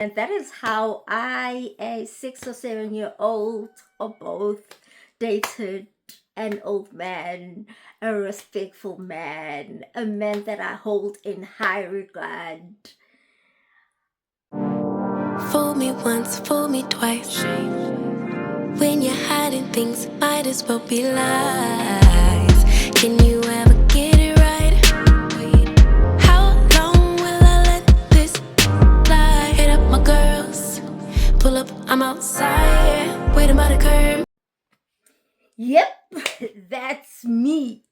And that is how I, a 6 or 7 year old, or both, dated an old man, a respectful man, a man that I hold in high regard. Fool me once, fool me twice. When you're hiding things, might as well be lies. Can you ever get it right? How long will I let this lie? Hit up my girls, pull up, I'm outside, waiting by the curb. Yep, that's me.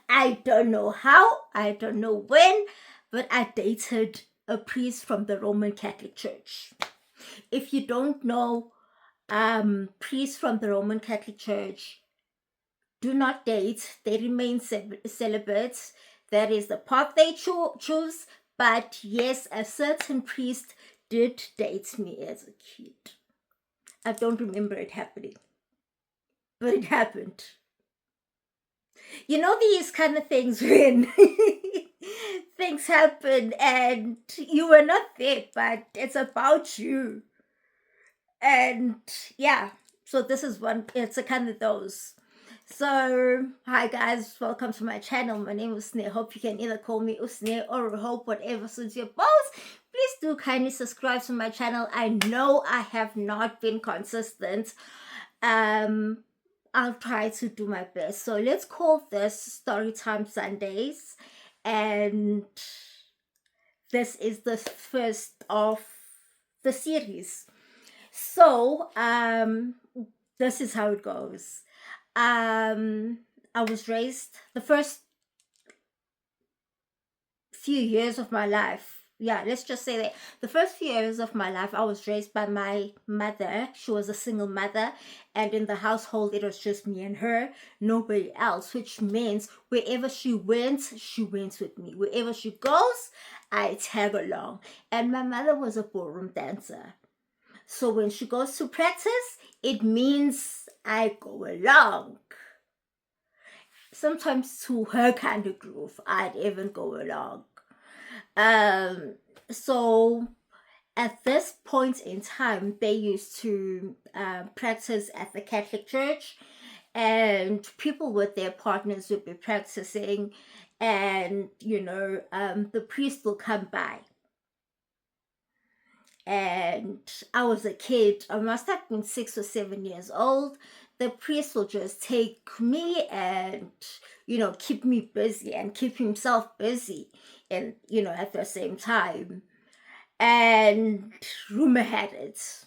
I don't know how, I don't know when, but I dated a priest from the Roman Catholic Church. If you don't know, priests from the Roman Catholic Church do not date, they remain celibate. That is the path they choose. But yes, a certain priest did date me as a kid. I don't remember it happening, but it happened. You know, these kind of things when things happen and you were not there, but it's about you. And yeah, so this is one, it's a kind of those. So, hi guys, welcome to my channel. My name is Usne. Hope you can either call me Usne or Hope, whatever suits your both. Please do kindly subscribe to my channel. I know I have not been consistent. I'll try to do my best. So let's call this Storytime Sundays, and this is the first of the series. So this is how it goes. I was raised the first few years of my life. Yeah, let's just say that the first few years of my life, I was raised by my mother. She was a single mother, and in the household, it was just me and her, nobody else, which means wherever she went with me. Wherever she goes, I tag along. And my mother was a ballroom dancer. So when she goes to practice, it means I go along. Sometimes to her kind of groove, I'd even go along. So at this point in time, they used to practice at the Catholic Church, and people with their partners would be practicing, and the priest will come by. And I was a kid, I must have been 6 or 7 years old. The priest will just take me and keep me busy and keep himself busy, and at the same time. And rumor had it,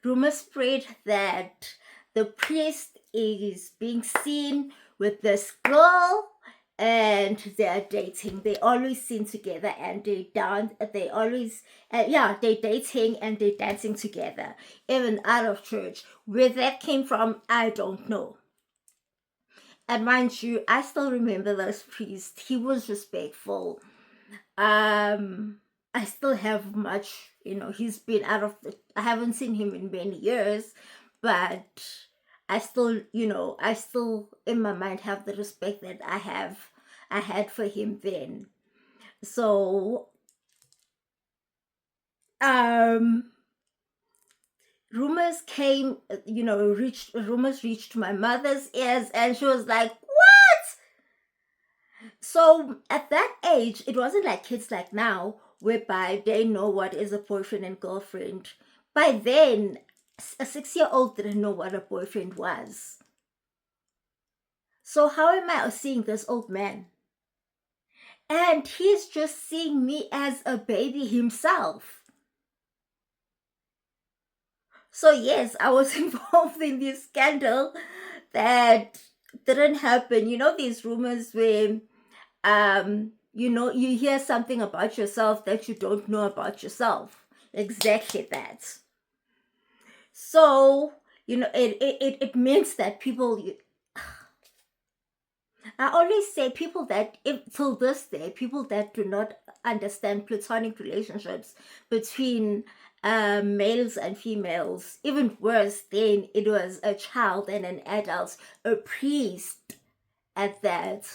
rumor spread that the priest is being seen with this girl and they are dating. They always seen together and they dance. They always, they dating and they dancing together, even out of church. Where that came from, I don't know. And mind you, I still remember this priest. He was respectful. I still have much, he's been out of I haven't seen him in many years, but I still, in my mind have the respect that I had for him then. So rumors came, rumors reached my mother's ears, and she was like, what? So at that age, it wasn't like kids like now, whereby they know what is a boyfriend and girlfriend. By then, a 6-year-old didn't know what a boyfriend was. So how am I seeing this old man? And he's just seeing me as a baby himself. So yes, I was involved in this scandal that didn't happen. These rumors where you hear something about yourself that you don't know about yourself. Exactly that. So it means that people, I always say, people that, till this day, people that do not understand platonic relationships between males and females, even worse, then it was a child and an adult, a priest at that.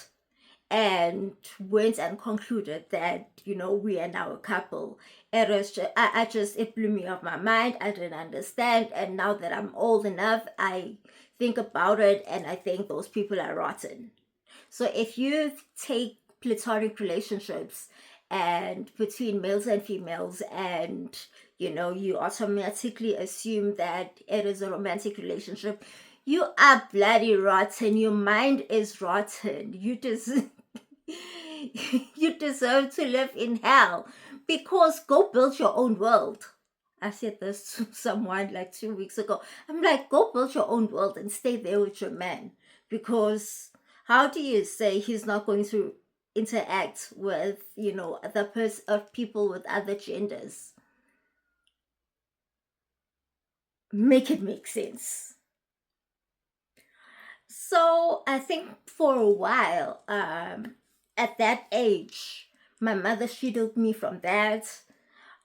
and went and concluded that, we are now a couple. It was just, it blew me off my mind. I didn't understand. And now that I'm old enough, I think about it and I think those people are rotten. So if you take platonic relationships and between males and females, and you automatically assume that it is a romantic relationship, you are bloody rotten. Your mind is rotten. You you deserve to live in hell, because go build your own world. I said this to someone like 2 weeks ago. I'm like, go build your own world and stay there with your man, because how do you say he's not going to interact with other people with other genders? Make it make sense. So I think for a while, at that age, my mother shielded me from that,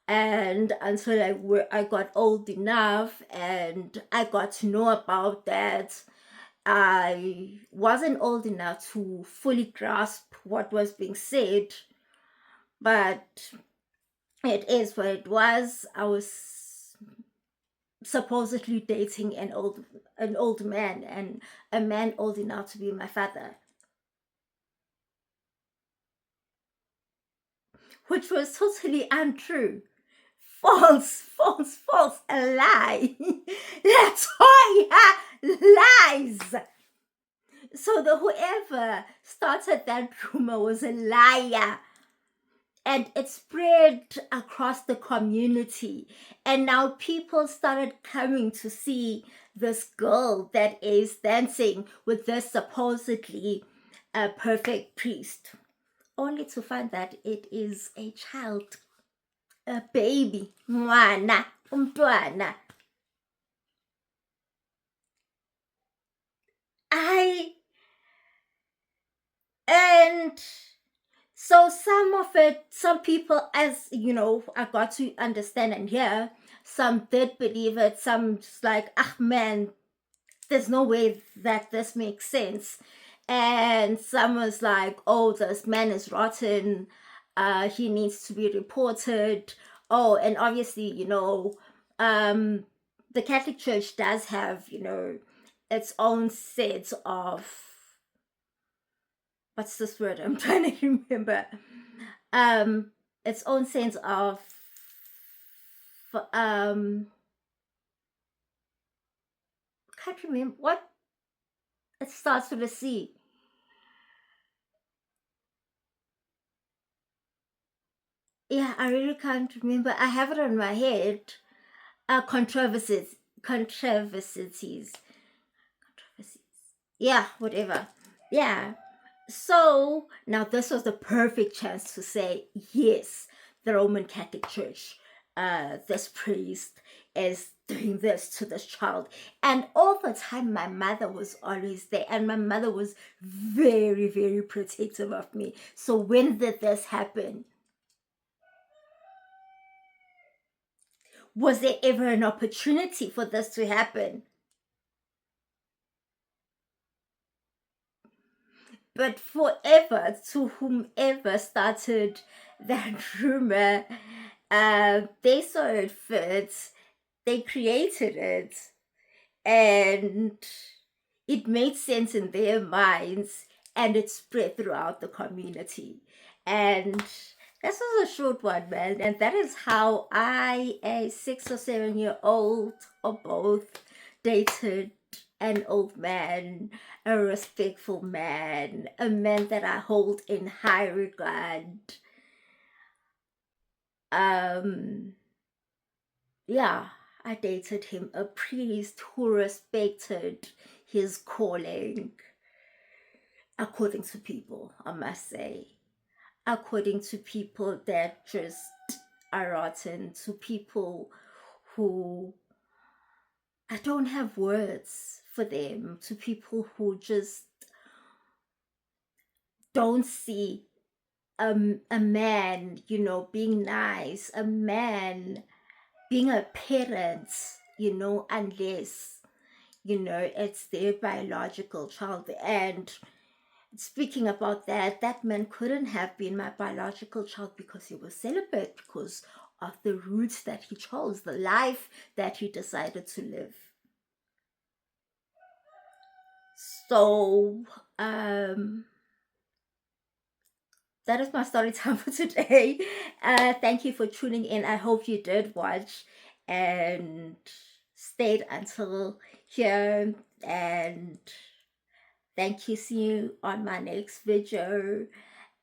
and until I got old enough and I got to know about that, I wasn't old enough to fully grasp what was being said, but it is what it was. I was supposedly dating an old man, and a man old enough to be my father, which was totally untrue. False, false, false, a lie. That's why lies. So the whoever started that rumor was a liar, and it spread across the community, and now people started coming to see this girl that is dancing with this supposedly perfect priest, only to find that it is a child, a baby, mwana, umntwana. And so some people, as I got to understand and hear, some did believe it, some just like, ah man, there's no way that this makes sense. And some was like, oh, this man is rotten, he needs to be reported. Oh, and obviously, the Catholic Church does have, its own set of, what's this word I'm trying to remember, its own sense of can't remember what it starts with a C. Yeah, I really can't remember. I have it on my head. Controversies. Controversies. Yeah, whatever. Yeah. So now this was the perfect chance to say, yes, the Roman Catholic Church, this priest is doing this to this child. And all the time, my mother was always there, and my mother was very, very protective of me. So when did this happen? Was there ever an opportunity for this to happen? But forever, to whomever started that rumor, they saw it fit, they created it, and it made sense in their minds, and it spread throughout the community. And this was a short one, man. And that is how I, a 6 or 7-year-old or both, dated an old man, a respectful man, a man that I hold in high regard. Yeah, I dated him, a priest who respected his calling, according to people, I must say. According to people that just are rotten, to people who, I don't have words for them, to people who just don't see a man, being nice, a man being a parent, unless, it's their biological child. And Speaking about that, that man couldn't have been my biological child because he was celibate, because of the route that he chose, the life that he decided to live. So, that is my story time for today. Thank you for tuning in. I hope you did watch and stayed until here. And thank you. See you on my next video.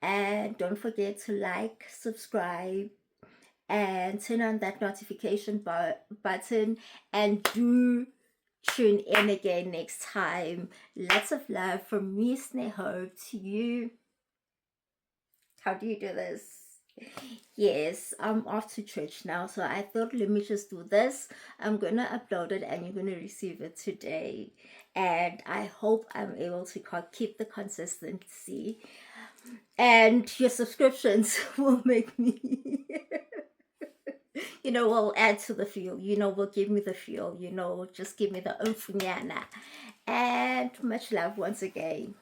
And don't forget to like, subscribe, and turn on that notification button. And do tune in again next time. Lots of love from me, Sneho, to you. How do you do this? Yes, I'm off to church now, so I thought let me just do this. I'm gonna upload it and you're gonna receive it today. And I hope I'm able to keep the consistency. And your subscriptions will make me, will add to the feel, will give me the feel, just give me the umfunyana. And much love once again.